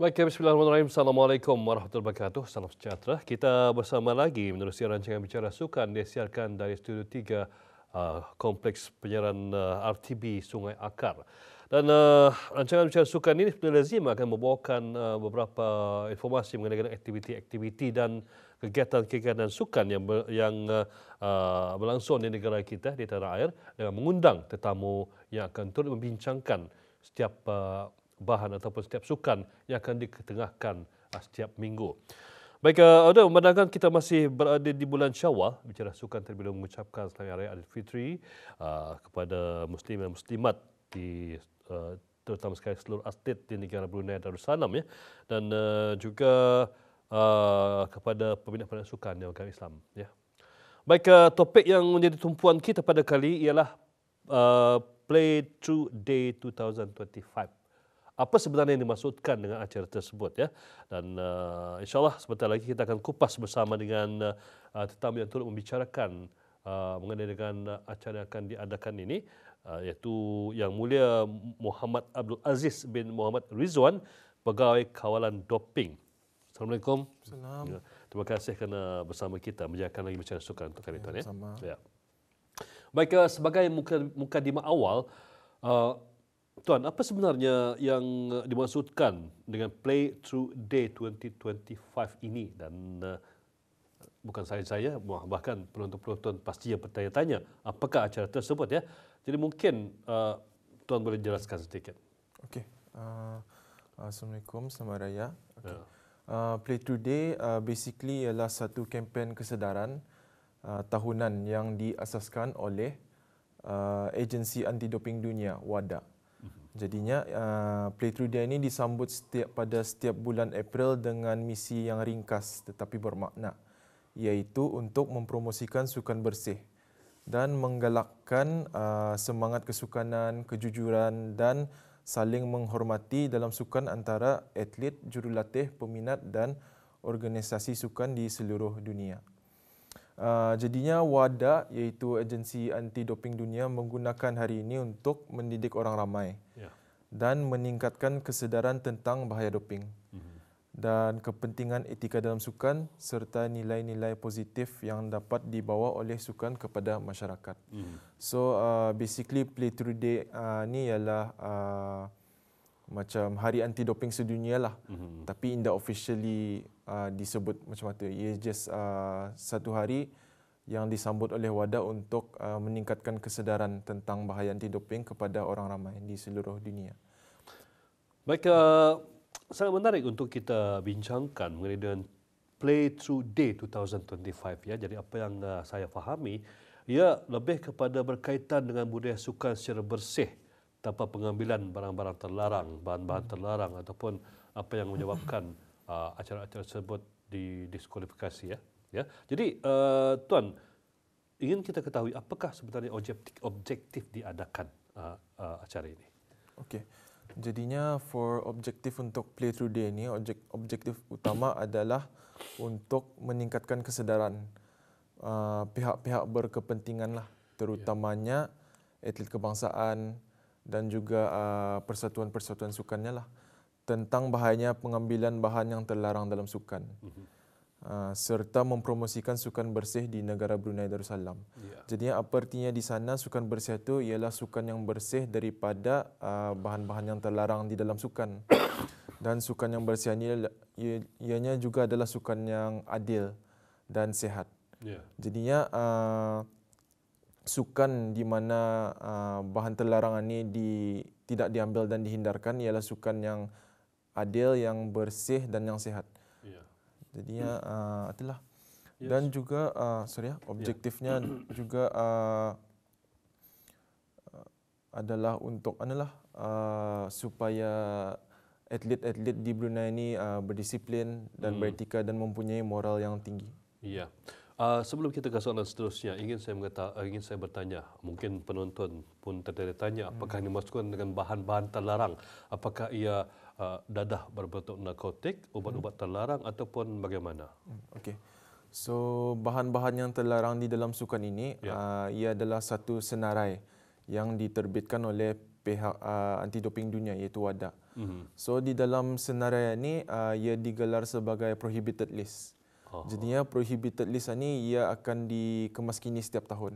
Baik, bismillahirrahmanirrahim. Assalamualaikum warahmatullahi wabarakatuh. Salam sejahtera. Kita bersama lagi menerusi rancangan bicara sukan disiarkan dari Studio 3 Kompleks Penyiaran RTB Sungai Akar. Dan rancangan bicara sukan ini sebenarnya lazim akan membawakan beberapa informasi mengenai aktiviti-aktiviti dan kegiatan-kegiatan sukan yang berlangsung di negara kita, di tanah air, dengan mengundang tetamu yang akan turut membincangkan setiap bahan ataupun setiap sukan yang akan diketengahkan setiap minggu. Baik, memandangkan kita masih berada di bulan Syawal, bicara sukan terlebih dahulu mengucapkan Selamat Hari Raya Aidilfitri kepada muslim dan muslimat di terutama sekali seluruh atlet di negara Brunei Darussalam ya, dan juga kepada peminat-peminat sukan yang agama Islam ya. Baik, topik yang menjadi tumpuan kita pada kali ialah Play Through Day 2025. Apa sebenarnya yang dimaksudkan dengan acara tersebut ya, dan insyaAllah sebentar lagi kita akan kupas bersama dengan tetamu yang turut membicarakan mengenai dengan acara yang akan diadakan ini, iaitu Yang Mulia Muhammad Abdul Aziz bin Muhammad Rizwan, Pegawai Kawalan Doping. Assalamualaikum. Assalamualaikum. Ya, terima kasih kerana bersama kita menjayakan lagi bicara sukan untuk kali tuan ya. Ya. Baik, sebagai mukadimah awal, Tuan, apa sebenarnya yang dimaksudkan dengan Play Through Day 2025 ini? Dan bukan saya, bahkan penonton-penonton pasti yang bertanya-tanya apakah acara tersebut ya. Jadi mungkin Tuan boleh jelaskan sedikit. Okey. Assalamualaikum, selamat raya. Okay. Play Through Day basically ialah satu kempen kesedaran tahunan yang diasaskan oleh agensi anti-doping dunia, WADA. Jadinya Play Through Day ini disambut pada setiap bulan April dengan misi yang ringkas tetapi bermakna, iaitu untuk mempromosikan sukan bersih dan menggalakkan semangat kesukanan, kejujuran dan saling menghormati dalam sukan antara atlet, jurulatih, peminat dan organisasi sukan di seluruh dunia. Jadinya WADA, iaitu agensi anti-doping dunia, menggunakan hari ini untuk mendidik orang ramai dan meningkatkan kesedaran tentang bahaya doping dan kepentingan etika dalam sukan serta nilai-nilai positif yang dapat dibawa oleh sukan kepada masyarakat. So basically Play Through Day ni ialah macam hari anti-doping sedunia lah. Tapi tidak officially disebut macam itu. Ia just satu hari yang disambut oleh WADA untuk meningkatkan kesedaran tentang bahaya anti-doping kepada orang ramai di seluruh dunia. Baik, sangat menarik untuk kita bincangkan mengenai dengan Play Through Day 2025 ya. Jadi apa yang saya fahami, ia lebih kepada berkaitan dengan budaya sukan secara bersih, tanpa pengambilan barang-barang terlarang, bahan-bahan terlarang ataupun apa yang menyebabkan acara-acara tersebut didiskualifikasi ya. Ya. Jadi Tuan, ingin kita ketahui apakah sebenarnya objektif diadakan acara ini? Okey. Jadinya for objektif untuk Play Through Day ini, objektif utama adalah untuk meningkatkan kesedaran pihak-pihak berkepentingan lah, terutamanya atlet kebangsaan dan juga persatuan-persatuan sukannya lah, tentang bahayanya pengambilan bahan yang terlarang dalam sukan. Serta mempromosikan sukan bersih di negara Brunei Darussalam. Jadi apa artinya di sana sukan bersih itu ialah sukan yang bersih daripada bahan-bahan yang terlarang di dalam sukan. Dan sukan yang bersih ini ianya juga adalah sukan yang adil dan sehat. Jadinya sukan di mana bahan terlarang ini tidak diambil dan dihindarkan ialah sukan yang adil, yang bersih dan yang sehat. Jadinya itulah. Dan juga objektifnya juga adalah untuk supaya atlet-atlet di Brunei ini berdisiplin dan beretika dan mempunyai moral yang tinggi. Ya. Sebelum kita ke soalan seterusnya, ingin saya bertanya, mungkin penonton pun tertanya, apakah ini dimaksudkan dengan bahan-bahan terlarang? Apakah ia dadah berbentuk narkotik, ubat-ubat terlarang ataupun bagaimana? Okey. So bahan-bahan yang terlarang di dalam sukan ini ia adalah satu senarai yang diterbitkan oleh pihak anti-doping dunia, iaitu WADA. So di dalam senarai ni ia digelar sebagai prohibited list. Jadinya prohibited list ni ia akan dikemaskini setiap tahun.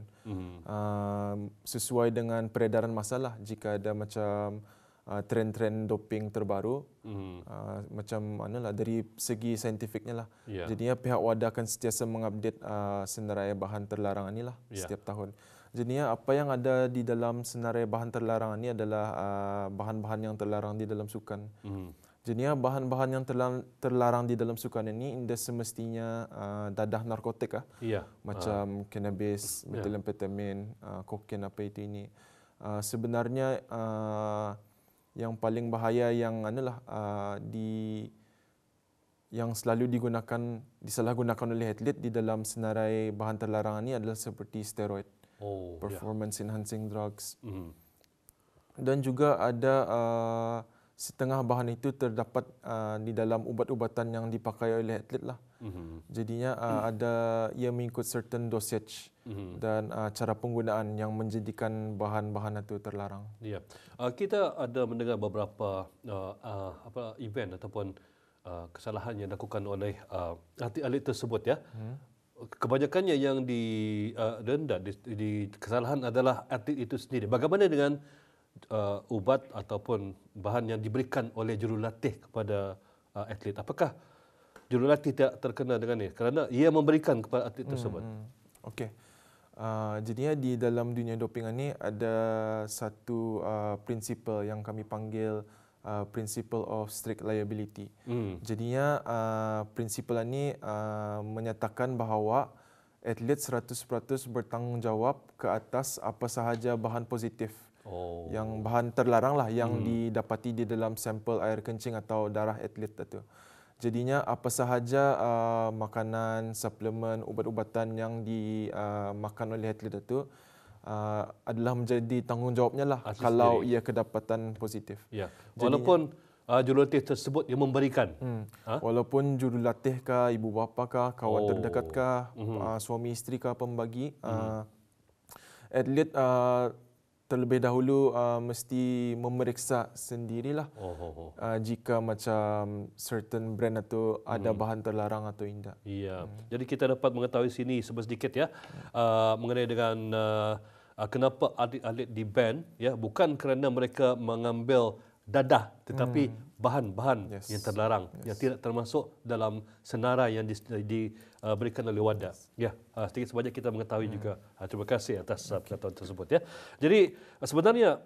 Sesuai dengan peredaran masa lah, jika ada macam trend-trend doping terbaru, macam manalah dari segi saintifiknya lah. Jadinya pihak WADA akan sentiasa mengupdate senarai bahan terlarang ni lah setiap tahun. Jadinya apa yang ada di dalam senarai bahan terlarang ini adalah bahan-bahan yang terlarang di dalam sukan. Jadinya bahan-bahan yang terlarang di dalam sukan ini indah semestinya dadah narkotik macam cannabis, methamphetamine, kokain apa itu ini. Sebenarnya yang paling bahaya yang yang selalu disalahgunakan oleh atlet di dalam senarai bahan terlarang ini adalah seperti steroid, performance enhancing drugs, dan juga ada setengah bahan itu terdapat di dalam ubat-ubatan yang dipakai oleh atlet lah. Jadinya ia mengikut certain dosage dan cara penggunaan yang menjadikan bahan-bahan itu terlarang. Kita ada mendengar beberapa event ataupun kesalahan yang dilakukan oleh atlet tersebut ya. Kebanyakannya yang di kesalahan adalah atlet itu sendiri. Bagaimana dengan ubat ataupun bahan yang diberikan oleh jurulatih kepada atlet? Apakah jurulatih tidak terkena dengan ini kerana ia memberikan kepada atlet tersebut? Okey. Jadinya di dalam dunia doping ini ada satu prinsipal yang kami panggil principle of strict liability. Jadinya prinsipal ini menyatakan bahawa atlet 100% bertanggungjawab ke atas apa sahaja bahan positif yang bahan terlarang lah yang didapati di dalam sampel air kencing atau darah atlet itu. Jadinya apa sahaja makanan, suplemen, ubat-ubatan yang dimakan oleh atlet itu adalah menjadi tanggungjawabnya lah kalau ia kedapatan positif. Walaupun jurulatih tersebut yang memberikan. Walaupun jurulatih kah, ibu bapa kah, kawan terdekat kah, suami isteri kah pembagi, atlet terlebih dahulu mesti memeriksa sendirilah jika macam certain brand atau ada bahan terlarang atau tidak. Jadi kita dapat mengetahui sini sedikit ya mengenai dengan kenapa atlet-atlet di-ban ya, bukan kerana mereka mengambil dadah tetapi bahan-bahan yang terlarang yang tidak termasuk dalam senarai yang diberikan oleh WADA. Sedikit sebanyak kita mengetahui juga. Terima kasih atas pengetahuan tersebut ya. Jadi sebenarnya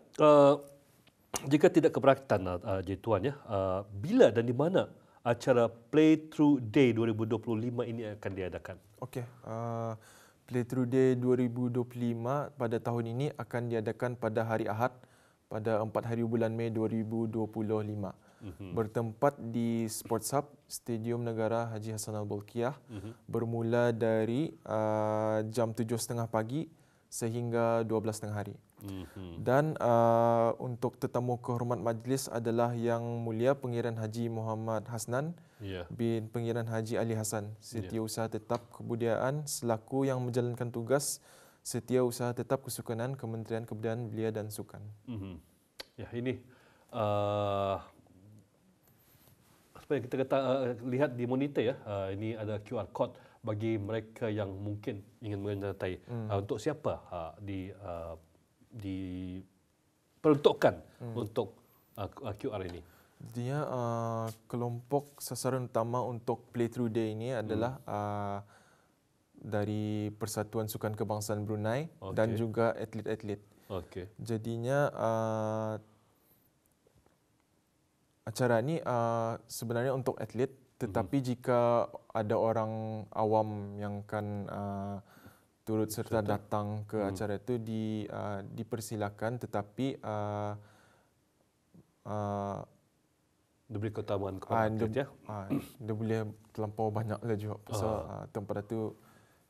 jika tidak keberatan Tuan ya, bila dan di mana acara Playthrough Day 2025 ini akan diadakan? Okey. Playthrough Day 2025 pada tahun ini akan diadakan pada hari Ahad pada 4 hari bulan Mei 2025. Bertempat di Sports Hub, Stadium Negara Haji Hassan Al-Bolkiah, bermula dari jam 7.30 pagi sehingga 12.30 hari. Dan untuk tetamu kehormat majlis adalah Yang Mulia Pengiran Haji Muhammad Hasnan bin Pengiran Haji Ali Hassan, Setiausaha Tetap Kebudayaan selaku yang menjalankan tugas Setiausaha Tetap Kesukanan Kementerian Kebudayaan Belia dan Sukan. Ini seperti kita lihat di monitor ya, ini ada QR code bagi mereka yang mungkin ingin menyertai. Untuk siapa diperuntukkan untuk QR ini? Dia kelompok sasaran utama untuk Playthrough Day ini adalah dari Persatuan Sukan Kebangsaan Brunei dan juga atlet-atlet. Jadinya acara ini sebenarnya untuk atlet, tetapi jika ada orang awam yang akan turut serta datang ke acara itu dipersilakan, tetapi diberi keutamaan kepada atlet ya. Dia boleh terlampau banyak lah juga pasal tempat itu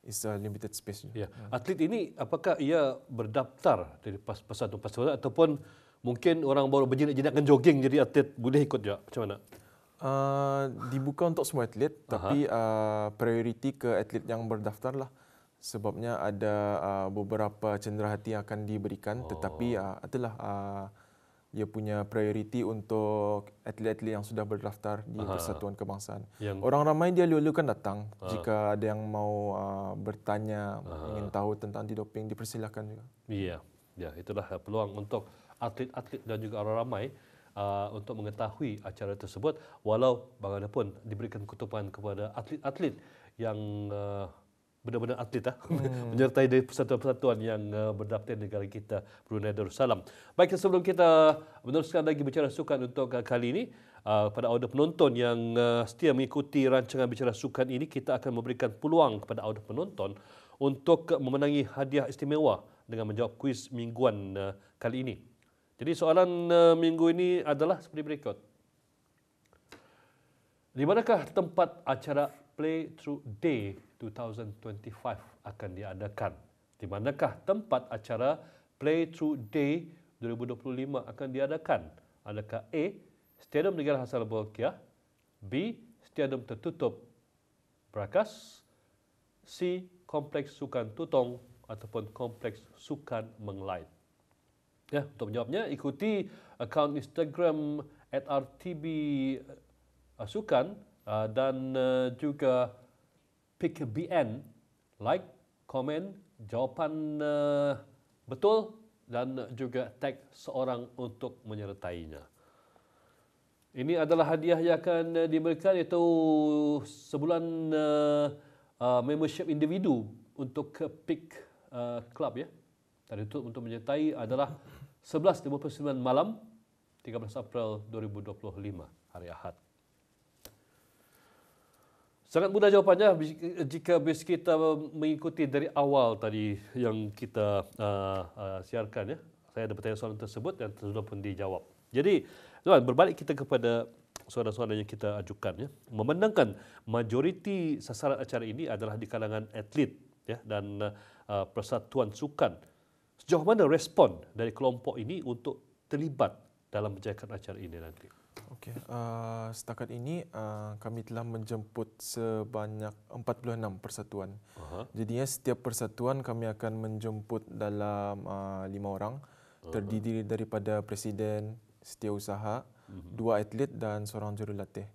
is a limited space. Atlet ini apakah ia berdaftar dari persatuan ataupun mungkin orang baru berjinak-jinakkan jogging jadi atlet boleh ikut juga? Macam mana? Dibuka untuk semua atlet, tapi prioriti ke atlet yang berdaftar lah. Sebabnya ada beberapa cenderahati yang akan diberikan, tetapi adalah ia punya prioriti untuk atlet-atlet yang sudah berdaftar di Persatuan Kebangsaan. Orang ramai dia lulukan datang. Jika ada yang mau bertanya, ingin tahu tentang anti-doping, dipersilakan juga. Ya, itulah peluang untuk atlet-atlet dan juga orang ramai untuk mengetahui acara tersebut, walau bagaimanapun diberikan keutamaan kepada atlet-atlet yang benar-benar atlet menyertai dari persatuan-persatuan yang berdaftar di negara kita, Brunei Darussalam. Baik, sebelum kita meneruskan lagi bicara sukan untuk kali ini, pada audio penonton yang setia mengikuti rancangan bicara sukan ini, kita akan memberikan peluang kepada audio penonton untuk memenangi hadiah istimewa dengan menjawab kuis mingguan kali ini. Jadi soalan minggu ini adalah seperti berikut. Di manakah tempat acara Playthrough Day 2025 akan diadakan? Di manakah tempat acara Playthrough Day 2025 akan diadakan? Adakah A. Stadium Negara Hassan Bolkiah, B. Stadium Tertutup Brakas, C. Kompleks Sukan Tutong, ataupun Kompleks Sukan Menglait? Ya, untuk menjawabnya, ikuti akaun Instagram @rtb sukan dan juga PIKBN, like, komen, jawapan betul dan juga tag seorang untuk menyertainya. Ini adalah hadiah yang akan diberikan, iaitu sebulan membership individu untuk PIK Club ya. Dan itu untuk menyertai adalah 11.59 malam 13 April 2025 hari Ahad. Sangat mudah jawapannya jika kita mengikuti dari awal tadi yang kita siarkan ya. Saya ada bertanya soalan tersebut dan sudah pun dijawab. Jadi, tuan, berbalik kita kepada soalan-soalan yang kita ajukan ya. Memandangkan majoriti sasaran acara ini adalah di kalangan atlet ya dan persatuan sukan. Sejauh mana respon dari kelompok ini untuk terlibat dalam menjayakan acara ini nanti? Okey, setakat ini kami telah menjemput sebanyak 46 persatuan. Jadinya setiap persatuan kami akan menjemput dalam 5 orang, terdiri daripada presiden, setiausaha, 2 atlet dan seorang jurulatih.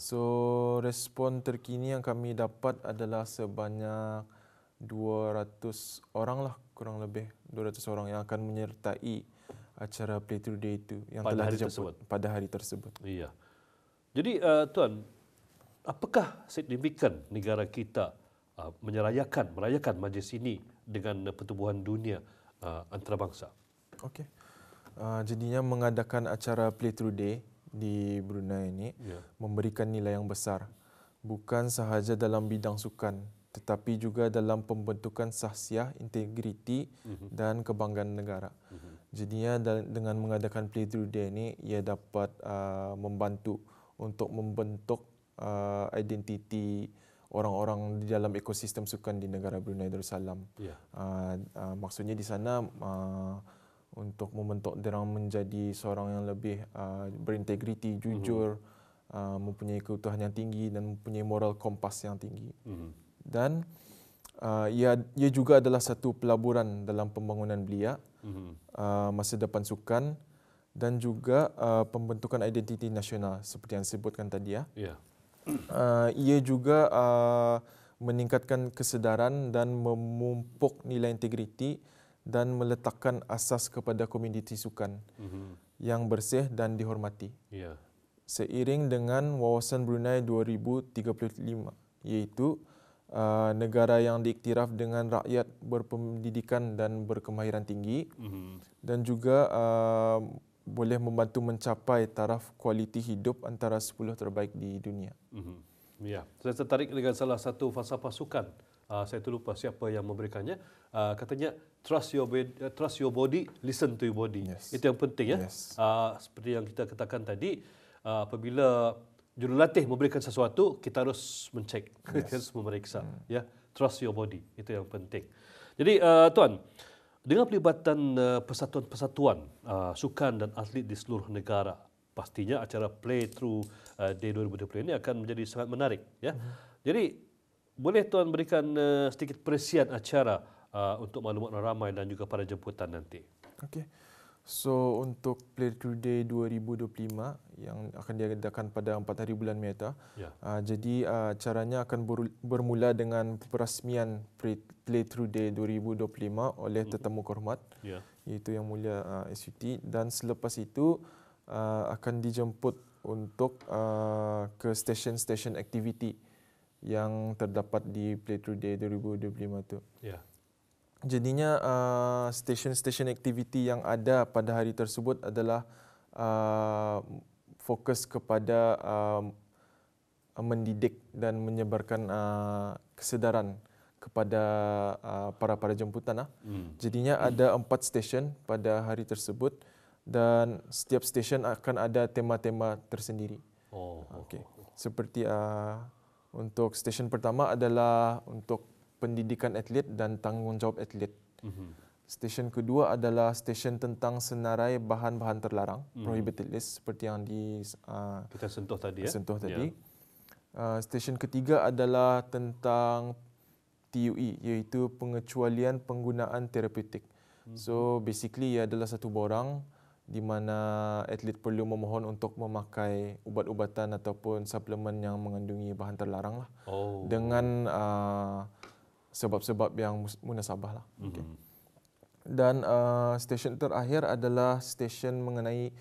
So respon terkini yang kami dapat adalah sebanyak 200 orang lah, kurang lebih 200 orang yang akan menyertai acara Playthrough Day itu yang pada telah hari dijemput tersebut. Pada hari tersebut. Iya. Jadi tuan, apakah signifikan negara kita merayakan majlis ini dengan pertubuhan dunia antarabangsa? Okey. Jadinya mengadakan acara Playthrough Day di Brunei ini memberikan nilai yang besar, bukan sahaja dalam bidang sukan, tetapi juga dalam pembentukan sahsiah, integriti dan kebanggaan negara. Jadinya dengan mengadakan Playthrough Day ini, ia dapat membantu untuk membentuk identiti orang-orang di dalam ekosistem sukan di negara Brunei Darussalam. Maksudnya di sana untuk membentuk mereka menjadi seorang yang lebih berintegriti, jujur, mempunyai keutuhan yang tinggi dan mempunyai moral kompas yang tinggi. Dan ia juga adalah satu pelaburan dalam pembangunan belia, masa depan sukan dan juga pembentukan identiti nasional seperti yang disebutkan tadi ya. Ia juga meningkatkan kesedaran dan memupuk nilai integriti dan meletakkan asas kepada komuniti sukan yang bersih dan dihormati. Seiring dengan wawasan Brunei 2035, iaitu negara yang diiktiraf dengan rakyat berpendidikan dan berkemahiran tinggi, dan juga boleh membantu mencapai taraf kualiti hidup antara 10 terbaik di dunia. Ya, saya tertarik dengan salah satu falsafah sukan. Saya lupa siapa yang memberikannya. Katanya trust your body, listen to your body. Itu yang penting ya. Seperti yang kita katakan tadi, apabila jurulatih memberikan sesuatu, kita harus mencek, kita harus memeriksa. Ya, trust your body, itu yang penting. Jadi, tuan, dengan pelibatan persatuan-persatuan sukan dan atlet di seluruh negara, pastinya acara Playthrough Day 2020 ini akan menjadi sangat menarik. Ya, jadi boleh tuan berikan sedikit perisian acara untuk maklumat ramai dan juga para jemputan nanti. Okey. So untuk Play Today 2025 yang akan diadakan pada 4 hari bulan Mei itu, jadi caranya akan bermula dengan perasmian Play Today 2025 oleh tetamu kehormat, iaitu Yang Mulia SUT, dan selepas itu akan dijemput untuk ke stesen-stesen aktiviti yang terdapat di Play Today 2025 itu. Jadinya stesen-stesen aktiviti yang ada pada hari tersebut adalah fokus kepada mendidik dan menyebarkan kesedaran kepada para jemputan. Jadinya ada 4 stesen pada hari tersebut dan setiap stesen akan ada tema-tema tersendiri. Okey. Seperti untuk stesen pertama adalah untuk pendidikan atlet dan tanggungjawab atlet. Stesen kedua adalah stesen tentang senarai bahan-bahan terlarang, prohibited list, seperti yang kita sentuh tadi. Stesen ketiga adalah tentang TUE, iaitu pengecualian penggunaan terapeutik. So basically ia adalah satu borang di mana atlet perlu memohon untuk memakai ubat-ubatan ataupun suplemen yang mengandungi bahan terlarang lah, dengan sebab-sebab yang munasabah lah. Dan stesen terakhir adalah stesen mengenai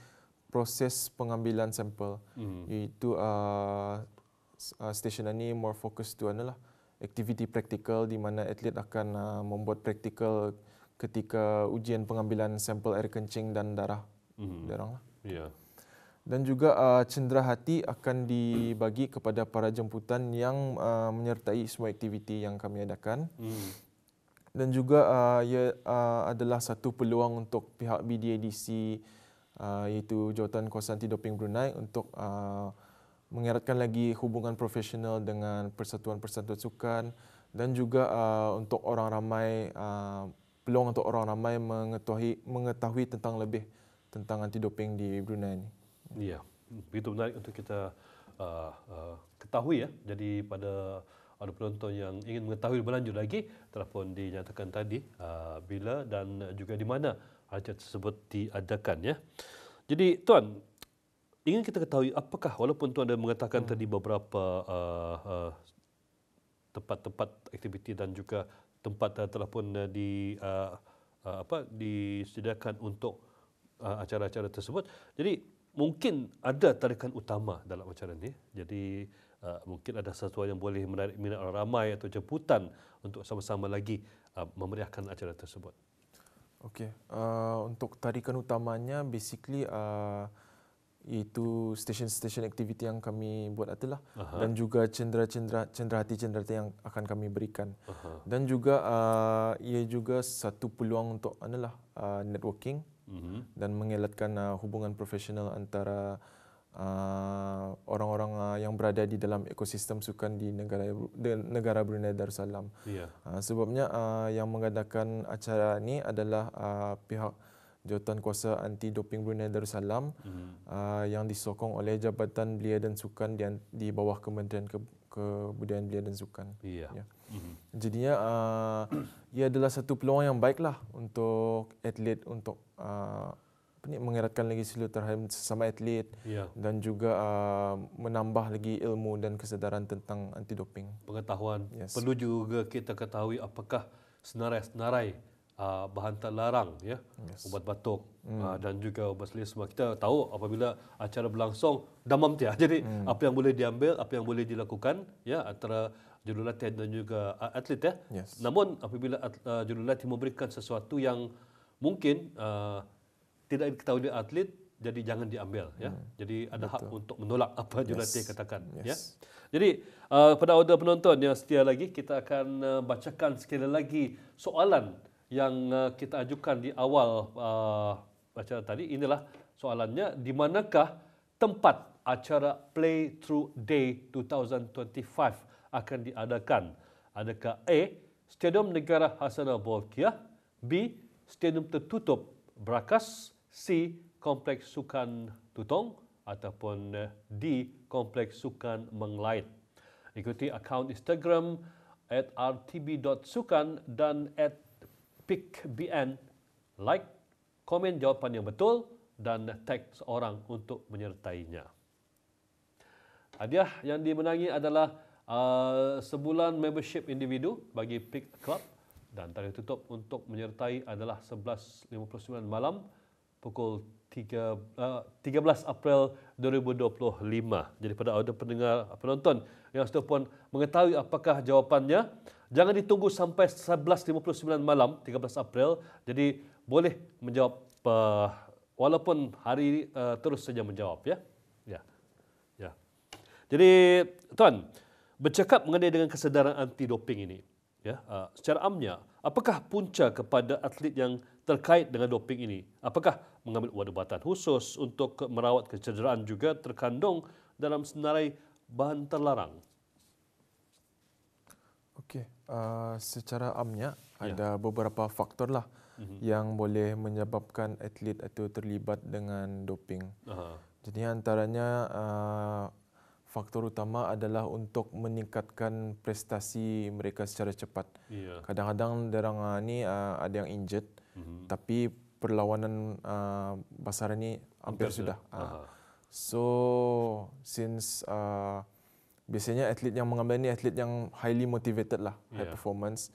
proses pengambilan sampel, iaitu stesen ini more focus to aktiviti praktikal di mana atlet akan membuat praktikal ketika ujian pengambilan sampel air kencing dan darah lah. Dan juga cenderahati akan dibagi kepada para jemputan yang menyertai semua aktiviti yang kami adakan. Dan juga ia adalah satu peluang untuk pihak BDADC, iaitu Jawatan Kuasa Anti Doping Brunei, untuk mengeratkan lagi hubungan profesional dengan persatuan-persatuan sukan, dan juga untuk orang ramai, peluang untuk orang ramai mengetahui tentang lebih tentang anti doping di Brunei ini. Ya, begitu menarik untuk kita ketahui ya. Jadi pada ada penonton yang ingin mengetahui lebih lanjut lagi, telepon dinyatakan tadi bila dan juga di mana acara tersebut diadakan ya. Jadi Tuan, ingin kita ketahui apakah walaupun Tuan ada mengatakan tadi beberapa tempat-tempat aktiviti dan juga tempat telefon disediakan untuk acara-acara tersebut. Jadi mungkin ada tarikan utama dalam acara ini. Jadi mungkin ada sesuatu yang boleh menarik minat orang ramai atau jemputan untuk sama-sama lagi memeriahkan acara tersebut. Okey, untuk tarikan utamanya basically iaitu stesen-stesen aktiviti yang kami buat itulah, dan juga cenderahati yang akan kami berikan. Dan juga ia juga satu peluang untuk networking dan mengelatkan hubungan profesional antara orang-orang yang berada di dalam ekosistem sukan di negara Brunei Darussalam. Sebabnya yang mengadakan acara ini adalah pihak Jawatan Kuasa Anti Doping Brunei Darussalam, yang disokong oleh Jabatan Belia dan Sukan di bawah Kementerian Kebudayaan Belia dan Sukan. Jadinya ia adalah satu peluang yang baiklah untuk atlet untuk mengeratkan lagi silaturahim sesama atlet, dan juga menambah lagi ilmu dan kesedaran tentang anti doping. Pengetahuan. Perlu juga kita ketahui apakah senarai-senarai bahan terlarang ya, ubat batuk dan juga obat selesma. Kita tahu apabila acara berlangsung damam tiada. Jadi apa yang boleh diambil, apa yang boleh dilakukan ya antara jurulatih dan juga atlet ya. Namun apabila jurulatih memberikan sesuatu yang mungkin tidak diketahui oleh atlet, jadi jangan diambil ya. Jadi ada hak untuk menolak apa jurulatih katakan ya. Jadi pada audio penonton yang setia lagi, kita akan bacakan sekali lagi soalan yang kita ajukan di awal acara tadi. Inilah soalannya, di manakah tempat acara Play Through Day 2025 akan diadakan? Adakah A. Stadium Negara Hasanah Bolkiah, B. Stadium Tertutup Brakas, C. Kompleks Sukan Tutong, ataupun D. Kompleks Sukan Menglait. Ikuti akaun Instagram @rtb.sukan dan @PIKBN. Like, komen jawapan yang betul dan tag seorang untuk menyertainya. Hadiah yang dimenangi adalah sebulan membership individu bagi Peak Club dan tarikh tutup untuk menyertai adalah 11.59 malam pukul 13 April 2025. Jadi pada penonton yang sudah pun mengetahui apakah jawapannya, jangan ditunggu sampai 11.59 malam 13 April. Jadi boleh menjawab walaupun hari terus saja menjawab ya. Ya. Ya. Jadi tuan, bercakap mengenai dengan kesedaran anti doping ini, ya, secara amnya, apakah punca kepada atlet yang terkait dengan doping ini? Apakah mengambil ubat-ubatan khusus untuk merawat kecederaan juga terkandung dalam senarai bahan terlarang? Okey, secara amnya ada beberapa faktor lah yang boleh menyebabkan atlet itu terlibat dengan doping. Jadi antaranya faktor utama adalah untuk meningkatkan prestasi mereka secara cepat. Kadang-kadang derang ni ada yang injured, tapi perlawanan besar ni hampir sudah. So since biasanya atlet yang mengambil ni atlet yang highly motivated lah, high performance.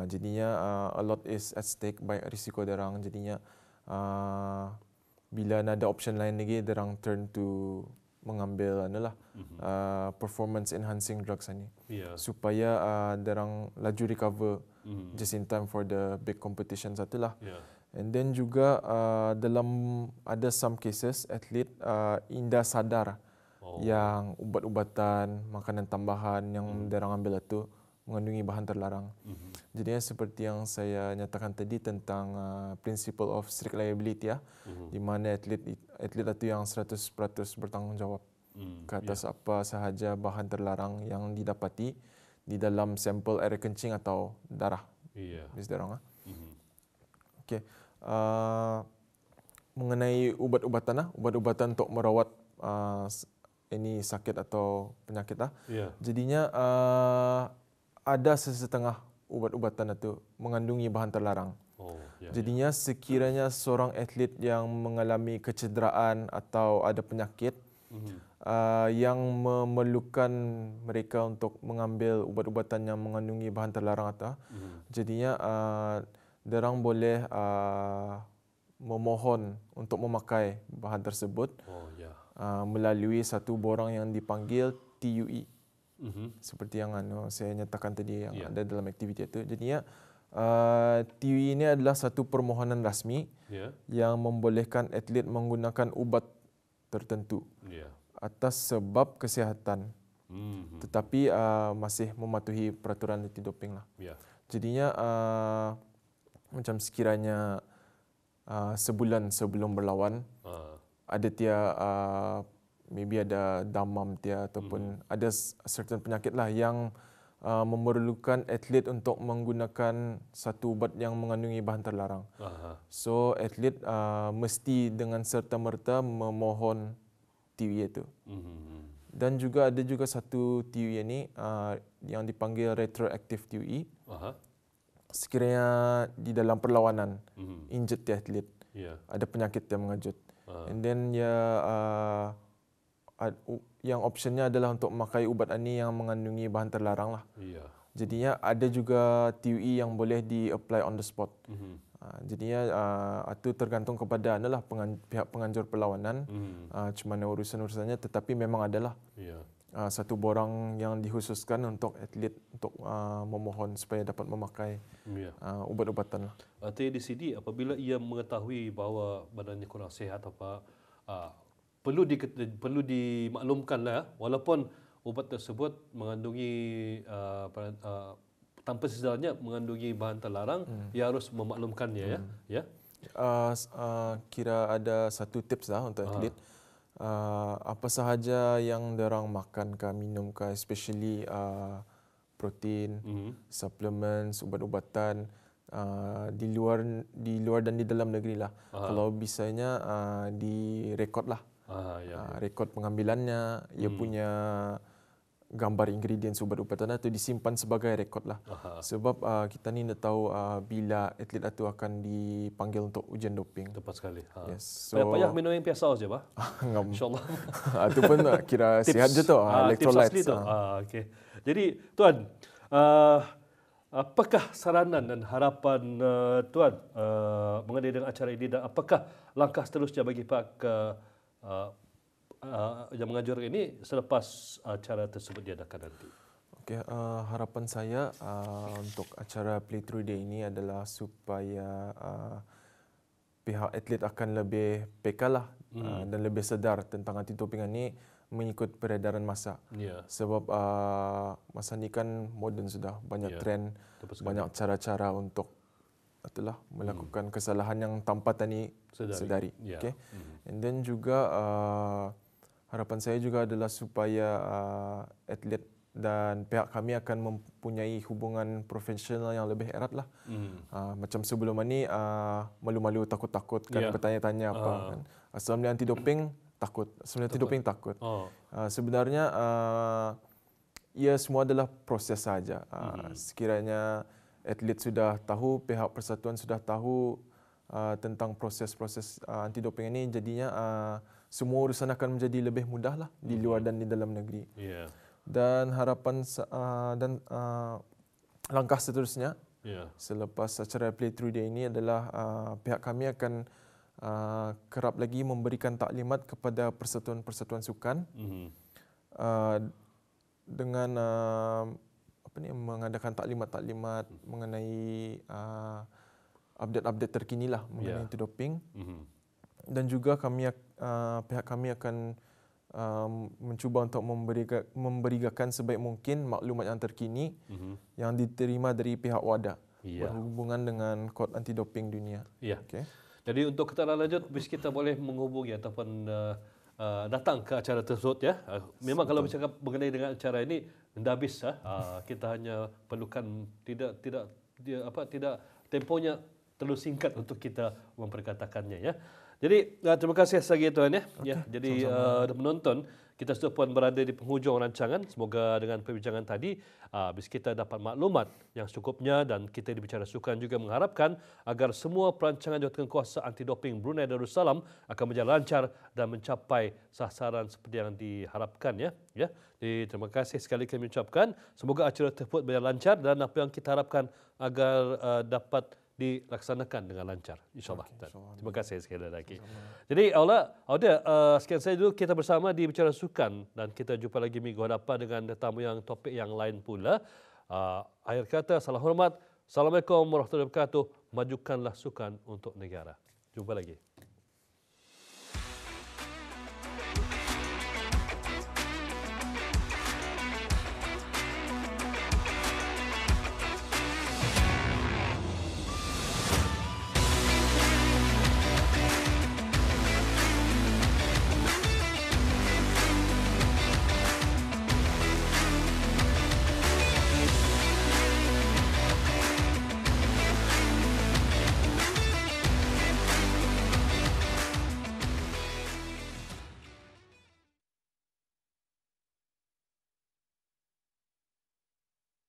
Jadinya a lot is at stake, baik risiko derang. Jadinya bila ada option lain lagi, derang turn to mengambil performance enhancing drugs ni supaya derang laju recover just in time for the big competition satulah. And then juga dalam ada some cases atlet indah sadar yang ubat-ubatan, makanan tambahan yang derang ambil itu mengandungi bahan terlarang. Jadi seperti yang saya nyatakan tadi tentang principle of strict liability di mana atlet itu yang 100% bertanggungjawab ke atas apa sahaja bahan terlarang yang didapati di dalam sampel air kencing atau darah. Bis derang. Okey. Mengenai ubat-ubatan untuk merawat ini sakit atau penyakit jadinya ada sesetengah ubat-ubatan itu mengandungi bahan terlarang. Jadinya sekiranya seorang atlet yang mengalami kecederaan atau ada penyakit yang memerlukan mereka untuk mengambil ubat-ubatan yang mengandungi bahan terlarang jadinya derang boleh memohon untuk memakai bahan tersebut melalui satu borang yang dipanggil TUE. Seperti yang saya nyatakan tadi yang ada dalam aktiviti itu. Jadinya TUE ini adalah satu permohonan rasmi yang membolehkan atlet menggunakan ubat tertentu atas sebab kesihatan. Tetapi masih mematuhi peraturan anti-doping lah. Jadinya macam sekiranya sebulan sebelum berlawan ada maybe ada damam ataupun ada certain penyakit lah yang memerlukan atlet untuk menggunakan satu ubat yang mengandungi bahan terlarang. So atlet mesti dengan serta-merta memohon TUE itu. Dan juga ada juga satu TUE ini yang dipanggil retroactive TUE. Sekiranya di dalam perlawanan injured atlet, ada penyakit yang mengejut. And then yang optionnya adalah untuk memakai ubat ini yang mengandungi bahan terlarang lah. Jadinya ada juga TUE yang boleh di-apply on the spot. Jadinya itu tergantung kepada pihak penganjur perlawanan, cuma urusan-urusannya, tetapi memang adalah satu borang yang dikhususkan untuk atlet untuk memohon supaya dapat memakai ubat-ubatan lah. Artinya di sini apabila ia mengetahui bahawa badannya kurang sihat perlu dimaklumkanlah walaupun ubat tersebut mengandungi tanpa sesedarnya mengandungi bahan terlarang, ia harus memaklumkannya ya. Kira ada satu tips lah untuk atlet. Apa sahaja yang dorang makan ke minum ke, especially protein, supplements, ubat-ubatan di luar dan di dalam negeri lah. Kalau bisanya direkod lah. Rekod pengambilannya, ia punya gambar ingredient ubat ubatan itu disimpan sebagai rekod lah. Sebab kita ni nak tahu bila atlet itu akan dipanggil untuk ujian doping. Tepat sekali. Yes. So, payah minum yang biasa saja, Pak. InsyaAllah. Itu pun kira sihat je tu. Electrolytes. Tips asli tu. Okay. Jadi, Tuan, apakah saranan dan harapan Tuan mengenai dengan acara ini dan apakah langkah seterusnya bagi Pak yang mengajar ini selepas acara tersebut diadakan nanti? Okay, harapan saya untuk acara Playthrough Day ini adalah supaya pihak atlet akan lebih peka lah dan lebih sedar tentang anti-doping ini mengikut peredaran masa. Sebab masa ni kan moden sudah, banyak trend, banyak cara-cara untuk itulah melakukan kesalahan yang tanpa tani sedari. Okay. And then juga harapan saya juga adalah supaya atlet dan pihak kami akan mempunyai hubungan profesional yang lebih erat lah. Macam sebelum ini malu-malu, takut-takut kan bertanya-tanya apa kan. Assalamualaikum anti-doping takut. Assalamualaikum anti-doping takut. Sebenarnya ia semua adalah proses saja. Sekiranya atlet sudah tahu, pihak persatuan sudah tahu tentang proses-proses anti-doping ini, jadinya semua urusan akan menjadi lebih mudah lah di luar dan di dalam negeri. Dan harapan dan langkah seterusnya selepas acara Playthrough Day ini adalah pihak kami akan kerap lagi memberikan taklimat kepada persatuan-persatuan sukan dengan mengadakan taklimat-taklimat mengenai update-update terkini lah mengenai anti-doping. Dan juga pihak kami akan mencuba untuk memberikan sebaik mungkin maklumat yang terkini yang diterima dari pihak WADA berhubungan dengan kod anti-doping dunia. Okay. Jadi untuk keterangan lanjut, kita boleh menghubungi ataupun datang ke acara tersebut ya. Memang kalau bercakap mengenai dengan acara ini dah habis kita hanya perlukan tidak tempohnya terlalu singkat untuk kita memperkatakannya ya. Jadi terima kasih sekali Tuan ya. Jadi menonton, kita sudah pun berada di penghujung rancangan. Semoga dengan perbincangan tadi bisa kita dapat maklumat yang secukupnya dan kita di Bicara Sukan juga mengharapkan agar semua perancangan Jawatankuasa Anti-Doping Brunei Darussalam akan berjalan lancar dan mencapai sasaran seperti yang diharapkan ya. Jadi terima kasih sekali kami ucapkan. Semoga acara tersebut berjalan lancar dan apa yang kita harapkan agar dapat dilaksanakan dengan lancar, insyaAllah. Terima kasih sekali lagi. Jadi, sekian saja dulu kita bersama di Bicara Sukan dan kita jumpa lagi minggu hadapan dengan tetamu yang topik yang lain pula. Akhir kata, salam hormat. Assalamualaikum warahmatullahi wabarakatuh. Majukanlah sukan untuk negara. Jumpa lagi.